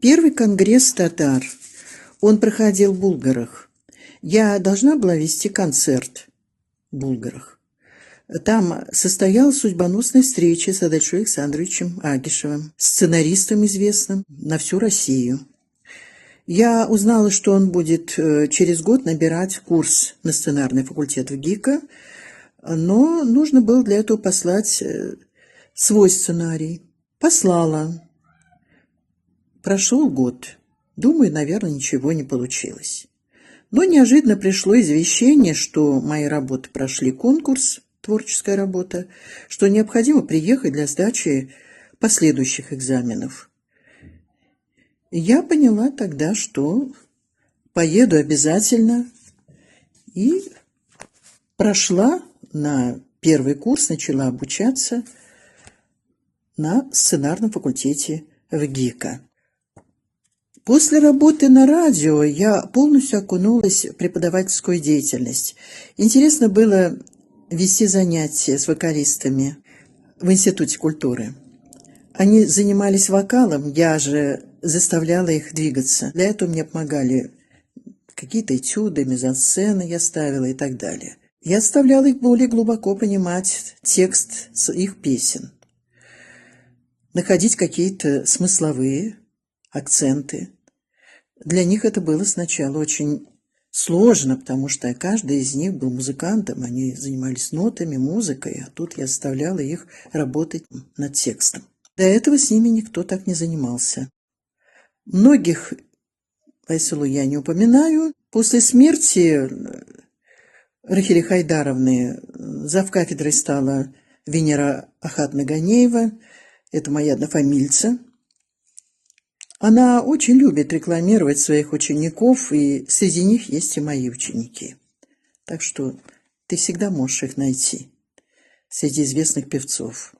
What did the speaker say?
Первый конгресс татар, он проходил в Булгарах. Я должна была вести концерт в Булгарах. Там состоялась судьбоносная встреча с Адальшой Александровичем Агишевым, сценаристом известным на всю Россию. Я узнала, что он будет через год набирать курс на сценарный факультет в ГИКа, но нужно было для этого послать свой сценарий. Послала. Прошел год. Думаю, наверное, ничего не получилось. Но неожиданно пришло извещение, что мои работы прошли конкурс, творческая работа, что необходимо приехать для сдачи последующих экзаменов. Я поняла тогда, что поеду обязательно, и прошла на первый курс, начала обучаться на сценарном факультете в ГИКа. После работы на радио я полностью окунулась в преподавательскую деятельность. Интересно было вести занятия с вокалистами в Институте культуры. Они занимались вокалом, я же заставляла их двигаться. Для этого мне помогали какие-то этюды, мизансцены я ставила и так далее. Я заставляла их более глубоко понимать текст их песен, находить какие-то смысловые акценты. Для них это было сначала очень сложно, потому что каждый из них был музыкантом, они занимались нотами, музыкой, а тут я заставляла их работать над текстом. До этого с ними никто так не занимался. Многих Айсулу я не упоминаю. После смерти Рахили Хайдаровны завкафедрой стала Венера Ахатовна Ганеева, это моя однофамильца. Она очень любит рекламировать своих учеников, и среди них есть и мои ученики. Так что ты всегда можешь их найти среди известных певцов.